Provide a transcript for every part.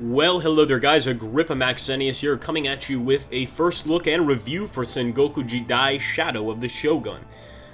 Well, hello there guys, Agrippa Maxenius here, coming at you with a first look and review for Sengoku Jidai Shadow of the Shogun.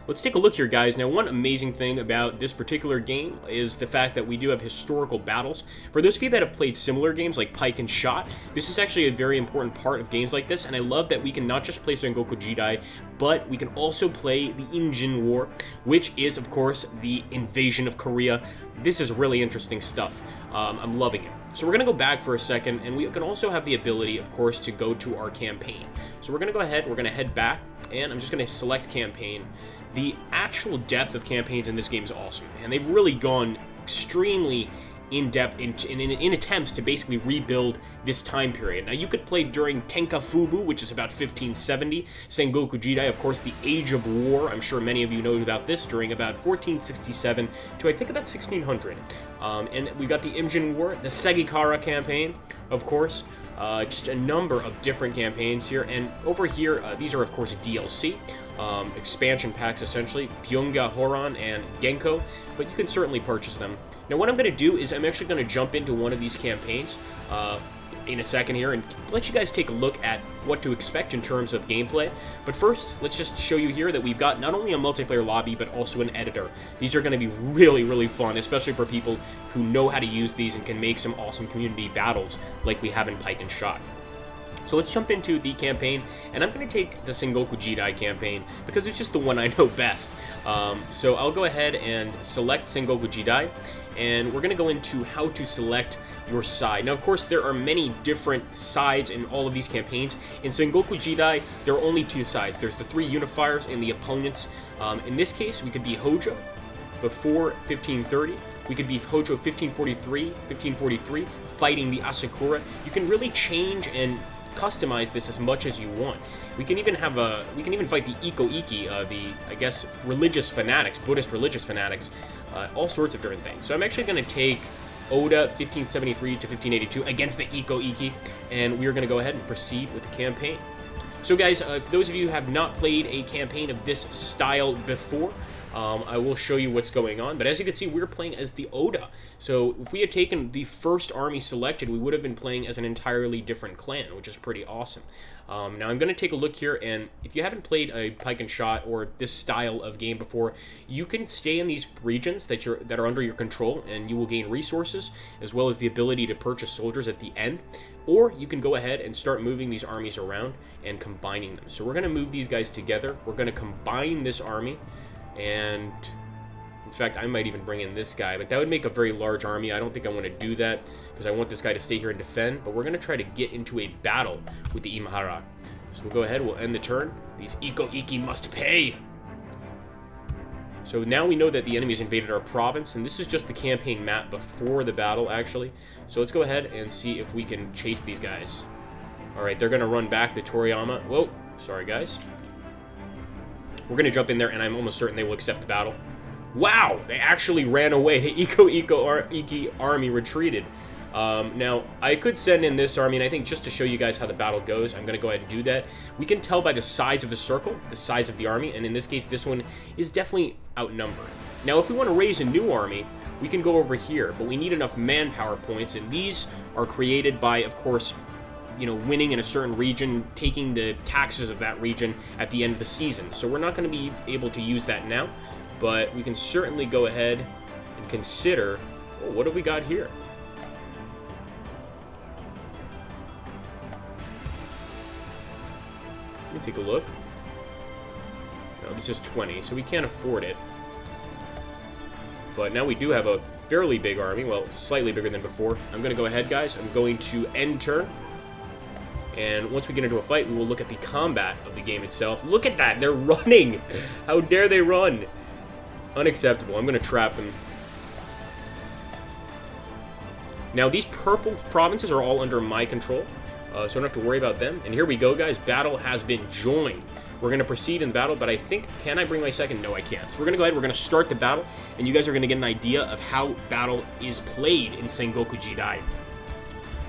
Let's take a look here, guys. Now, one amazing thing about this particular game is the fact that we do have historical battles. For those of you that have played similar games like Pike and Shot, this is actually a very important part of games like this, and I love that we can not just play Sengoku Jidai, but we can also play the Imjin War, which is, of course, the invasion of Korea. This is really interesting stuff. I'm loving it. So we're going to go back for a second, and we can also have the ability, of course, to go to our campaign. So we're going to go ahead, we're going to head back, and I'm just going to select campaign. The actual depth of campaigns in this game is awesome, and they've really gone extremely in-depth in attempts to basically rebuild this time period. Now, you could play during Tenkafubu, which is about 1570, Sengoku Jidai, of course, the Age of War. I'm sure many of you know about this, during about 1467 to, I think, about 1600. And we got the Imjin War, the Segikara campaign, of course, just a number of different campaigns here. And over here, these are, of course, DLC. Expansion packs, essentially, Byonga Horan and Genko, but you can certainly purchase them. Now, what I'm going to do is I'm actually going to jump into one of these campaigns in a second here and let you guys take a look at what to expect in terms of gameplay. But first, let's just show you here that we've got not only a multiplayer lobby, but also an editor. These are going to be really, really fun, especially for people who know how to use these and can make some awesome community battles like we have in Pike and Shot. So let's jump into the campaign, and I'm going to take the Sengoku Jidai campaign because it's just the one I know best. So I'll go ahead and select Sengoku Jidai, and we're going to go into how to select your side. Now, of course, there are many different sides in all of these campaigns. In Sengoku Jidai, there are only two sides. There's the three unifiers and the opponents. In this case, we could be Hojo before 1530. We could be Hojo 1543, fighting the Asakura. You can really change and customize this as much as you want. We can even fight the Iko-Iki, I guess, religious fanatics, Buddhist religious fanatics, all sorts of different things. So I'm actually going to take Oda 1573 to 1582 against the Iko-Iki, and we are going to go ahead and proceed with the campaign. So guys, for those of you who have not played a campaign of this style before, I will show you what's going on. But as you can see, we're playing as the Oda. So if we had taken the first army selected, we would have been playing as an entirely different clan, which is pretty awesome. Now I'm going to take a look here, and if you haven't played a Pike and Shot or this style of game before, you can stay in these regions that are under your control, and you will gain resources, as well as the ability to purchase soldiers at the end. Or you can go ahead and start moving these armies around and combining them. So we're going to move these guys together. We're going to combine this army. And in fact, I might even bring in this guy, but that would make a very large army. I don't think I want to do that because I want this guy to stay here and defend, but we're going to try to get into a battle with the Imahara. So we'll go ahead, we'll end the turn. These Iko-Iki must pay. So now we know that the enemy has invaded our province, and this is just the campaign map before the battle, actually. So let's go ahead and see if we can chase these guys. All right, they're going to run back to Toriyama. Whoa, sorry guys. We're going to jump in there, and I'm almost certain they will accept the battle. Wow! They actually ran away. The Iko-Iki army retreated. Now, I could send in this army, and I think just to show you guys how the battle goes, I'm going to go ahead and do that. We can tell by the size of the circle, the size of the army, and in this case, this one is definitely outnumbered. Now, if we want to raise a new army, we can go over here, but we need enough manpower points, and these are created by, of course, winning in a certain region, taking the taxes of that region at the end of the season. So we're not going to be able to use that now, but we can certainly go ahead and consider, what have we got here? Let me take a look. No, this is 20, so we can't afford it. But now we do have a fairly big army, well, slightly bigger than before. I'm going to go ahead, guys. I'm going to end turn. And once we get into a fight, we will look at the combat of the game itself. Look at that! They're running! How dare they run? Unacceptable. I'm going to trap them. Now, these purple provinces are all under my control, so I don't have to worry about them. And here we go, guys. Battle has been joined. We're going to proceed in battle, but I think, can I bring my second? No, I can't. So we're going to go ahead, we're going to start the battle, and you guys are going to get an idea of how battle is played in Sengoku Jidai.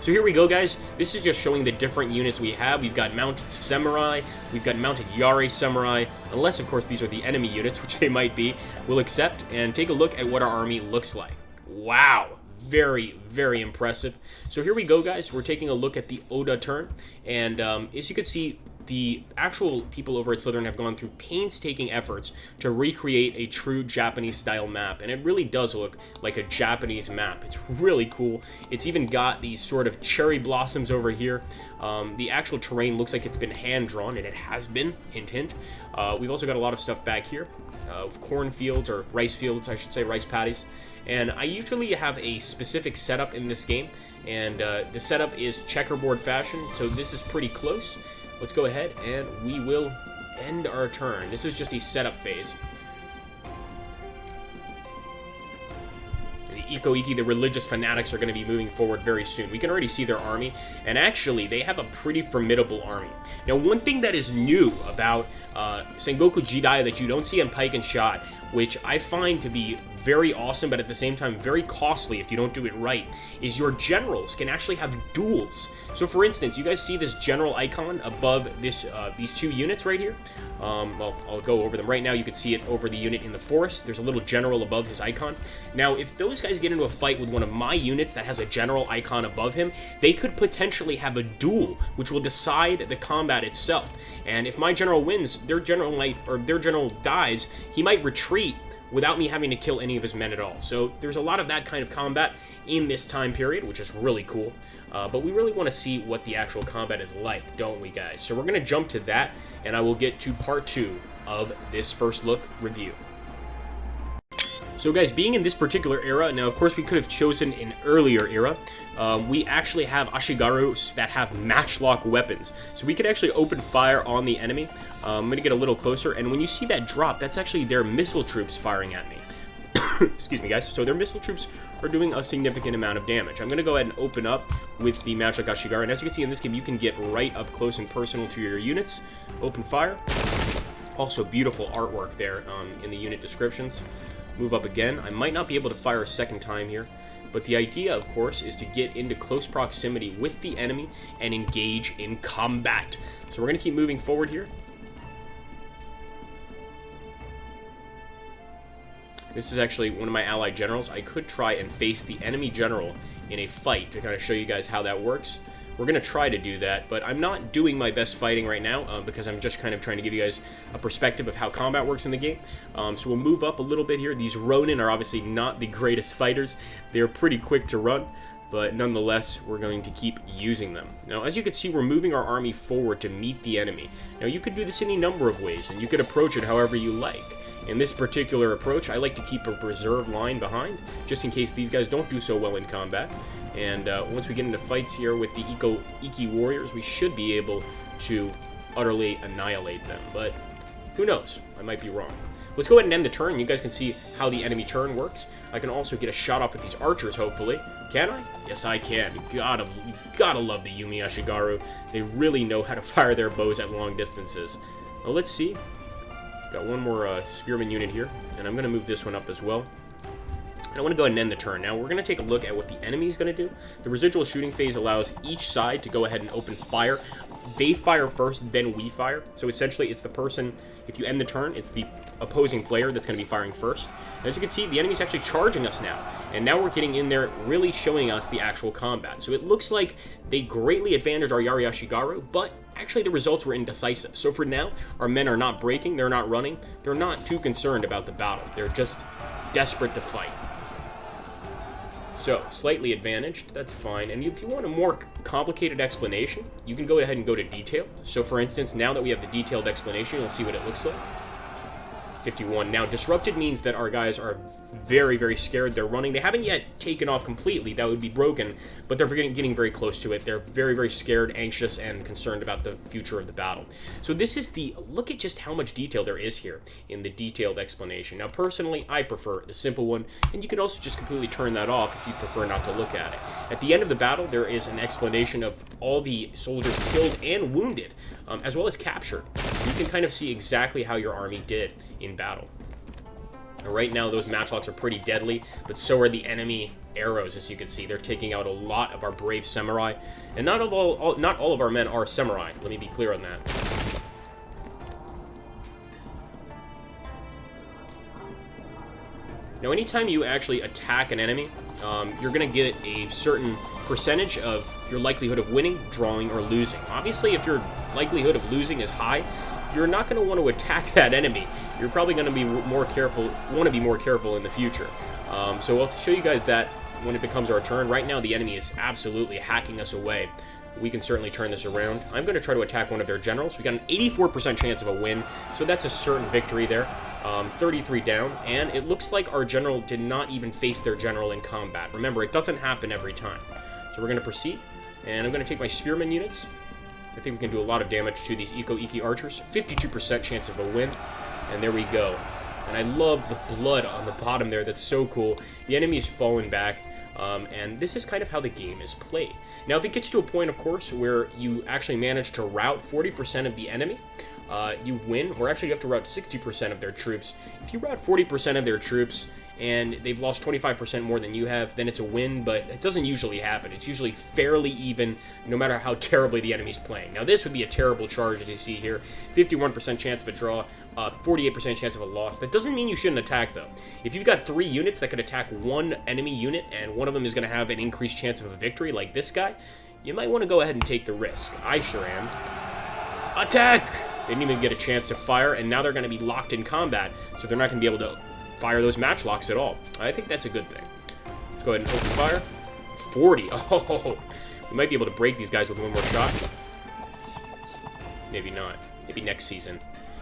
So here we go, guys. This is just showing the different units we have. We've got mounted samurai, we've got mounted yare samurai, unless, of course, these are the enemy units, which they might be. We'll accept and take a look at what our army looks like. Wow, very, very impressive. So here we go, guys. We're taking a look at the Oda turn, and as you can see, the actual people over at Slytherin have gone through painstaking efforts to recreate a true Japanese-style map, and it really does look like a Japanese map. It's really cool. It's even got these sort of cherry blossoms over here. The actual terrain looks like it's been hand-drawn, and it has been, hint, hint. We've also got a lot of stuff back here, cornfields, or rice fields, I should say, rice paddies. And I usually have a specific setup in this game, and the setup is checkerboard fashion, so this is pretty close. Let's go ahead and we will end our turn. This is just a setup phase. The Iko-Iki, the religious fanatics, are going to be moving forward very soon. We can already see their army, and actually, they have a pretty formidable army. Now, one thing that is new about Sengoku Jidai that you don't see in Pike and Shot, which I find to be very awesome, but at the same time very costly if you don't do it right, is your generals can actually have duels. So for instance, you guys see this general icon above this these two units right here? Well, I'll go over them right now. You can see it over the unit in the forest. There's a little general above his icon. Now, if those guys get into a fight with one of my units that has a general icon above him, they could potentially have a duel, which will decide the combat itself. And if my general wins, their general dies, he might retreat without me having to kill any of his men at all. So there's a lot of that kind of combat in this time period, which is really cool. But we really want to see what the actual combat is like, don't we, guys? So we're going to jump to that, and I will get to part 2 of this first look review. So guys, being in this particular era, now of course we could have chosen an earlier era, we actually have Ashigarus that have matchlock weapons. So we could actually open fire on the enemy. I'm going to get a little closer, and when you see that drop, that's actually their missile troops firing at me. Excuse me, guys. So their missile troops are doing a significant amount of damage. I'm going to go ahead and open up with the matchlock Ashigaru, and as you can see in this game, you can get right up close and personal to your units. Open fire. Also beautiful artwork there in the unit descriptions. Move up again. I might not be able to fire a second time here, but the idea, of course, is to get into close proximity with the enemy and engage in combat. So we're going to keep moving forward here. This is actually one of my allied generals. I could try and face the enemy general in a fight to kind of show you guys how that works. We're going to try to do that, but I'm not doing my best fighting right now because I'm just kind of trying to give you guys a perspective of how combat works in the game. So we'll move up a little bit here. These Ronin are obviously not the greatest fighters. They're pretty quick to run, but nonetheless, we're going to keep using them. Now, as you can see, we're moving our army forward to meet the enemy. Now, you could do this any number of ways, and you could approach it however you like. In this particular approach, I like to keep a reserve line behind, just in case these guys don't do so well in combat. And once we get into fights here with the Iko-Iki warriors, we should be able to utterly annihilate them. But who knows? I might be wrong. Let's go ahead and end the turn. You guys can see how the enemy turn works. I can also get a shot off with these archers, hopefully. Can I? Yes, I can. You gotta love the Yumi Ashigaru. They really know how to fire their bows at long distances. Well, let's see. Got one more spearman unit here, and I'm going to move this one up as well. And I want to go ahead and end the turn. Now, we're going to take a look at what the enemy is going to do. The residual shooting phase allows each side to go ahead and open fire. They fire first, then we fire. So essentially, it's the person, if you end the turn, it's the opposing player that's going to be firing first. And as you can see, the enemy's actually charging us now. And now we're getting in there, really showing us the actual combat. So it looks like they greatly advantaged our Yari Ashigaru, but actually the results were indecisive. So for now, our men are not breaking, they're not running, they're not too concerned about the battle. They're just desperate to fight. So, slightly advantaged, that's fine. And if you want a more complicated explanation, you can go ahead and go to detail. So for instance, now that we have the detailed explanation, you'll see what it looks like. 51. Now, disrupted means that our guys are very, very scared. They're running. They haven't yet taken off completely. That would be broken, but they're getting very close to it. They're very, very scared, anxious, and concerned about the future of the battle. So this is the look at just how much detail there is here in the detailed explanation. Now, personally, I prefer the simple one, and you can also just completely turn that off if you prefer not to look at it. At the end of the battle, there is an explanation of all the soldiers killed and wounded, as well as captured. You can kind of see exactly how your army did in battle. Now, right now, those matchlocks are pretty deadly, but so are the enemy arrows, as you can see. They're taking out a lot of our brave samurai, and not all of our men are samurai. Let me be clear on that. Now, anytime you actually attack an enemy, you're going to get a certain percentage of your likelihood of winning, drawing, or losing. Obviously, if your likelihood of losing is high, you're not going to want to attack that enemy. You're probably going to be more careful, want to be more careful in the future. So I'll show you guys that when it becomes our turn. Right now, the enemy is absolutely hacking us away. We can certainly turn this around. I'm going to try to attack one of their generals. We got an 84% chance of a win, so that's a certain victory there. 33 down, and it looks like our general did not even face their general in combat. Remember, it doesn't happen every time. So we're going to proceed, and I'm going to take my spearman units. I think we can do a lot of damage to these Iko-Iki archers. 52% chance of a win, and there we go. And I love the blood on the bottom there. That's so cool. The enemy is falling back. And this is kind of how the game is played. Now, if it gets to a point, of course, where you actually manage to rout 40% of the enemy, you win, or actually you have to rout 60% of their troops. If you rout 40% of their troops and they've lost 25% more than you have, then it's a win, but it doesn't usually happen. It's usually fairly even, no matter how terribly the enemy's playing. Now, this would be a terrible charge, as you see here. 51% chance of a draw, 48% chance of a loss. That doesn't mean you shouldn't attack, though. If you've got 3 units that could attack one enemy unit, and one of them is going to have an increased chance of a victory, like this guy, you might want to go ahead and take the risk. I sure am. Attack! They didn't even get a chance to fire, and now they're going to be locked in combat, so they're not going to be able to fire those matchlocks at all. I think that's a good thing. Let's go ahead and open fire. 40. Oh, we might be able to break these guys with one more shot. Maybe not. Maybe next season.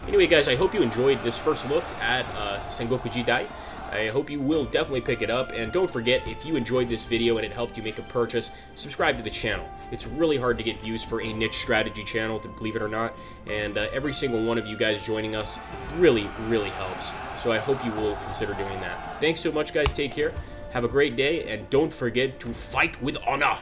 Anyway, guys, I hope you enjoyed this first look at Sengoku Jidai. I hope you will definitely pick it up, and don't forget, if you enjoyed this video and it helped you make a purchase, subscribe to the channel. It's really hard to get views for a niche strategy channel, to believe it or not, and every single one of you guys joining us really, really helps. So I hope you will consider doing that. Thanks so much, guys. Take care. Have a great day, and don't forget to fight with honor.